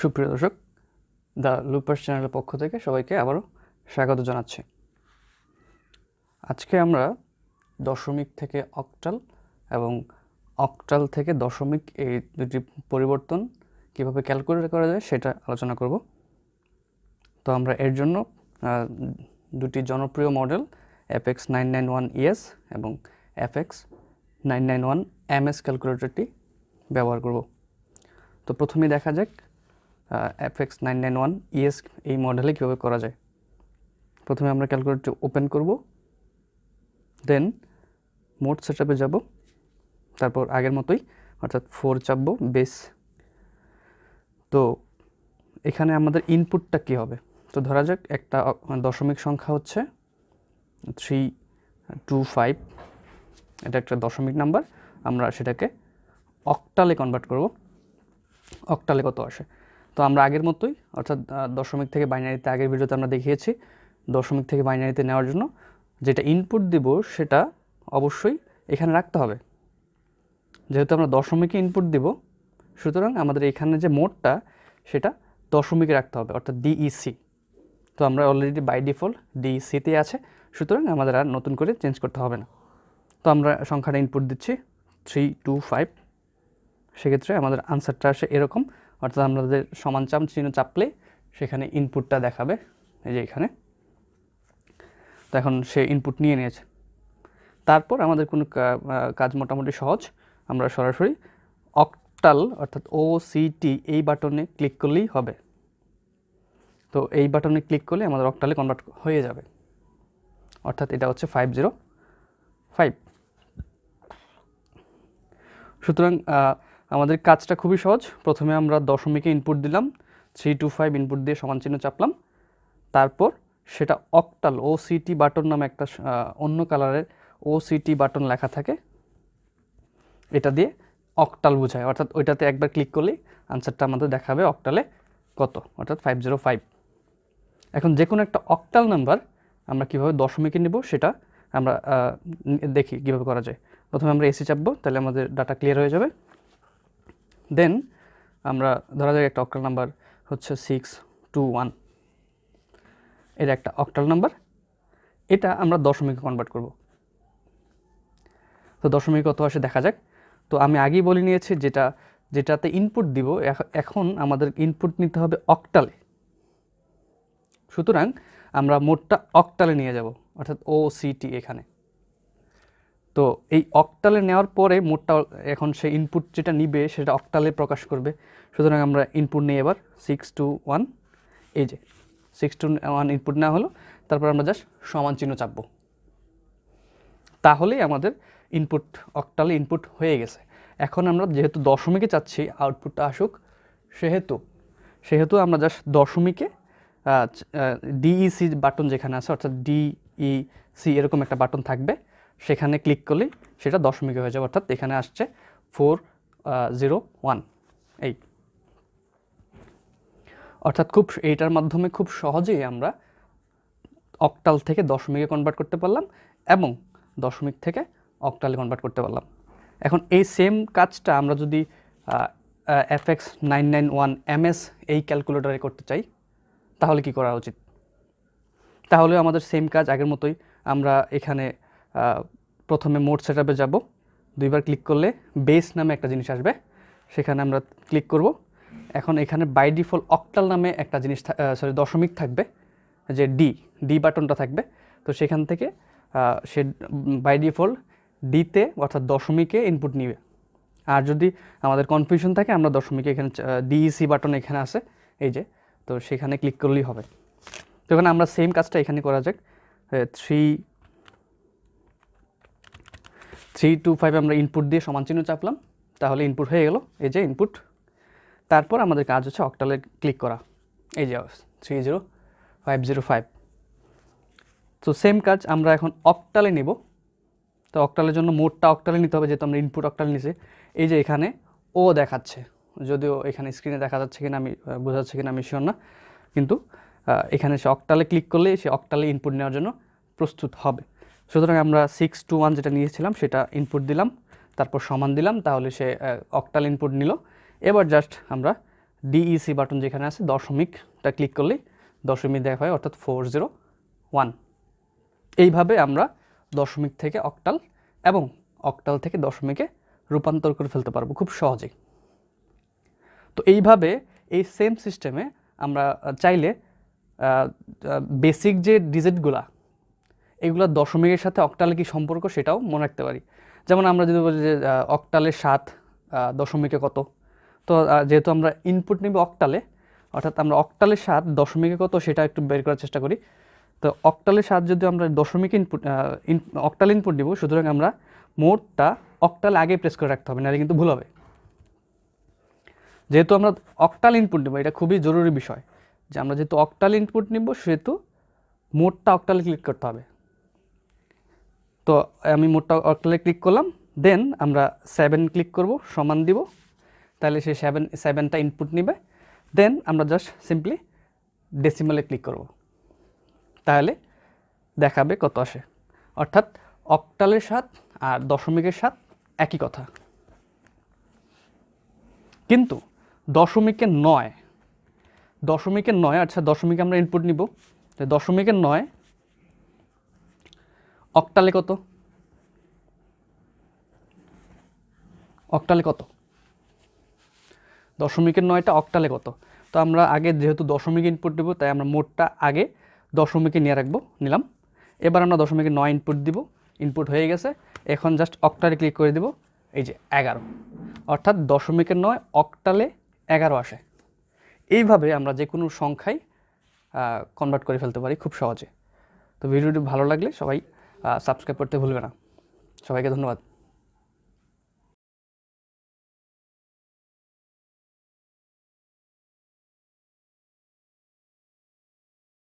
সুপ্রিয় দর্শক, দ্য লুপার্স চ্যানেলের পক্ষ থেকে সবাইকে আবারও স্বাগত জানাচ্ছি। আজকে আমরা দশমিক থেকে অক্টাল এবং অক্টাল থেকে দশমিক এই দুটি পরিবর্তন কীভাবে ক্যালকুলেট করা যায় সেটা আলোচনা করব। তো আমরা এর জন্য দুটি জনপ্রিয় মডেল FX991ES এবং FX991MS ক্যালকুলেটরটি ব্যবহার করব। তো প্রথমেই দেখা যাক FX991ES এই মডেলে কীভাবে করা যায়। প্রথমে আমরা ক্যালকুলেটরটি ওপেন করব, দেন মোড সেটআপে যাব, তারপর আগের মতোই অর্থাৎ 4 চাপবো বেস। তো এখানে আমাদের ইনপুটটা কী হবে, তো ধরা যাক একটা দশমিক সংখ্যা হচ্ছে 325, এটা একটা দশমিক নাম্বার, আমরা সেটাকে অক্টালে কনভার্ট করব। অক্টালে কত আসে, তো আমরা আগের মতোই অর্থাৎ দশমিক থেকে বাইনারিতে আগের ভিডিওতে আমরা দেখিয়েছি দশমিক থেকে বাইনারিতে নেওয়ার জন্য যেটা ইনপুট দিব সেটা অবশ্যই এখানে রাখতে হবে। যেহেতু আমরা দশমিকে ইনপুট দিব, সুতরাং আমাদের এখানে যে মোডটা সেটা দশমিকে রাখতে হবে অর্থাৎ ডিইসি। তো আমরা অলরেডি বাই ডিফল্ট ডিইসিতে আছে, সুতরাং আমাদের আর নতুন করে চেঞ্জ করতে হবে না। তো আমরা সংখ্যাটা ইনপুট দিচ্ছি 325, সেক্ষেত্রে আমাদের আনসারটা আসে এরকম, অর্থাৎ আমাদের সমান চিহ্ন চাপলে সেখানে ইনপুটটা দেখাবে, এই যে এখানে। তো এখন সে ইনপুট নিয়ে নিয়েছে। তারপর আমাদের কোনো কাজ মোটামুটি সহজ, আমরা সরাসরি অক্টাল অর্থাৎ OCT এই বাটনে ক্লিক করলেই হবে। তো এই বাটনে ক্লিক করলে আমাদের অক্টালে কনভার্ট হয়ে যাবে, অর্থাৎ এটা হচ্ছে 505। সুতরাং আমাদের কাজটা খুবই সহজ। প্রথমে আমরা দশমিকে ইনপুট দিলাম, 325 ইনপুট দিয়ে সমান চিহ্ন চাপলাম, তারপর সেটা অক্টাল OCT বাটন নামে একটা অন্য কালারের OCT বাটন লেখা থাকে, এটা দিয়ে অক্টাল বোঝায়, অর্থাৎ ওইটাতে একবার ক্লিক করলেই আনসারটা আমাদের দেখাবে অক্টালে কত, অর্থাৎ 505। এখন যে কোনো একটা অক্টাল নাম্বার আমরা কীভাবে দশমিকে নিব সেটা আমরা দেখি কীভাবে করা যায়। প্রথমে আমরা এসি চাপবো, তাহলে আমাদের ডাটা ক্লিয়ার হয়ে যাবে। দেন আমরা ধরা যাক একটা অক্টাল নাম্বার হচ্ছে 621, এটা একটা অক্টাল নাম্বার, এটা আমরা দশমিকে কনভার্ট করব। তো দশমিক কত আসে দেখা যাক। তো আমি আগেই বলে নিয়েছি যেটাতে ইনপুট দিব, এখন আমাদের ইনপুট নিতে হবে অক্টালে। সুতরাং আমরা মোডটা অক্টালে নিয়ে যাব, অর্থাৎ OCT এখানে। তো এই অক্টালে নেওয়ার পরে মোডটা এখন সে ইনপুট যেটা নিবে সেটা অক্টালে প্রকাশ করবে। সুতরাং আমরা ইনপুট নিয়ে এবার 621, এই যে 621 ইনপুট নেওয়া হলো, তারপর আমরা জাস্ট সমান চিহ্ন চাপবো, তাহলেই আমাদের ইনপুট অক্টালে ইনপুট হয়ে গেছে। এখন আমরা যেহেতু দশমিকে চাচ্ছি আউটপুটটা আসুক, সেহেতু আমরা জাস্ট দশমিকে ডিইসি বাটন যেখানে আছে অর্থাৎ ডিইসি এরকম একটা বাটন থাকবে, সেখানে ক্লিক করলেই সেটা দশমিকে হয়ে যাবে, অর্থাৎ এখানে আসছে 401 এই। অর্থাৎ এইটার মাধ্যমে খুব সহজেই আমরা অক্টাল থেকে দশমিকে কনভার্ট করতে পারলাম এবং দশমিক থেকে অক্টালে কনভার্ট করতে পারলাম। এখন এই সেম কাজটা আমরা যদি FX991MS এই ক্যালকুলেটরে করতে চাই তাহলে কি করা উচিত? তাহলে আমাদের সেম কাজ আগের মতোই, আমরা এখানে প্রথমে মোড সেটআপে যাব, দুইবার ক্লিক করলে বেস নামে একটা জিনিস আসবে, সেখানে আমরা ক্লিক করব। এখন এখানে বাই ডিফল্ট অক্টাল নামে একটা জিনিস দশমিক থাকবে, যে ডি বাটনটা থাকবে। তো সেখান থেকে সে বাই ডিফল্ট ডিতে অর্থাৎ দশমিকে ইনপুট নিবে। আর যদি আমাদের কনফিউশন থাকে, আমরা দশমিকে এখানে ডিইসি বাটন এখানে আছে, এই যে, তো সেখানে ক্লিক করলেই হবে। তো এখানে আমরা সেম কাজটা এখানে করা যাক। 325 আমরা ইনপুট দিয়ে সমান চিহ্ন চাপলাম, তাহলে ইনপুট হয়ে গেল, এই যে ইনপুট। তারপর আমাদের কাজ হচ্ছে অক্টালে ক্লিক করা, এই যে 30505। তো সেম কাজ আমরা এখন অক্টালে নিব। তো অক্টালের জন্য মোডটা অক্টালে নিতে হবে, যেহেতু আমরা ইনপুট অক্টালে নিছি। এই যে এখানে ও দেখাচ্ছে, যদিও এখানে স্ক্রিনে দেখা যাচ্ছে কিনা আমি বোঝা যাচ্ছে কিনা আমি শিওর না, কিন্তু এখানে সে অক্টালে ক্লিক করলে সে অক্টালে ইনপুট নেওয়ার জন্য প্রস্তুত হবে। সুতরাং আমরা 621 যেটা নিয়েছিলাম সেটা ইনপুট দিলাম, তারপর সমান দিলাম, তাহলে সে অক্টাল ইনপুট নিল। এবার জাস্ট আমরা ডিইসি বাটন যেখানে আছে দশমিকটা ক্লিক করলেই দশমিক দেখা হয়, অর্থাৎ 401। এইভাবে আমরা দশমিক থেকে অক্টাল এবং অক্টাল থেকে দশমিকে রূপান্তর করে ফেলতে পারবো খুব সহজেই। তো এইভাবে এই সেম সিস্টেমে আমরা চাইলে বেসিক যে ডিজিটগুলা এগুলো দশমিকের সাথে অক্টালে কি সম্পর্ক সেটাও মনে রাখতে পারি। যেমন আমরা যদি বলি যে অক্টালের 7 দশমিকে কত, তো যেহেতু আমরা ইনপুট নিব অক্টালে, অর্থাৎ আমরা অক্টালের 7 দশমিকে কত সেটা একটু বের করার চেষ্টা করি। তো অক্টালের 7 যদি আমরা দশমিকে অক্টাল ইনপুট দিব, সুতরাং আমরা মোডটা অক্টাল আগে প্রেস করে রাখতে হবে, নাহলে কিন্তু ভুল হবে। যেহেতু আমরা অক্টাল ইনপুট নেব, এটা খুবই জরুরি বিষয় যে আমরা যেহেতু অক্টাল ইনপুট নিব সেহেতু মোডটা অক্টালে ক্লিক করতে হবে। তো আমি মোডটা অক্টালে ক্লিক করলাম, দেন আমরা 7 ক্লিক করব, সমান দিব, তাহলে সে 7টা ইনপুট নেবে। দেন আমরা জাস্ট সিম্পলি ডেসিমালে ক্লিক করব, তাহলে দেখাবে কত আসে। অর্থাৎ অক্টালের 7 আর দশমিকের 7 একই কথা। কিন্তু দশমিকের 9, আচ্ছা দশমিকে আমরা ইনপুট নিব, দশমিকের 9 অক্টালে কত? অক্টালে কত? দশমিকের 9টা অক্টালে কত? তো আমরা আগে যেহেতু দশমিক ইনপুট দেবো, তাই আমরা মোডটা আগে দশমিকে নিয়ে রাখবো, নিলাম। এবার আমরা দশমিকে 9 ইনপুট দিব, ইনপুট হয়ে গেছে। এখন জাস্ট অক্টালে ক্লিক করে দিব, এই যে 11, অর্থাৎ দশমিকের 9 অক্টালে 11 আসে। এইভাবে আমরা যে কোনো সংখ্যায় কনভার্ট করে ফেলতে পারি খুব সহজে। তো ভিডিওটি ভালো লাগলে সবাই সাবস্ক্রাইব করতে ভুলবে না। সবাইকে ধন্যবাদ।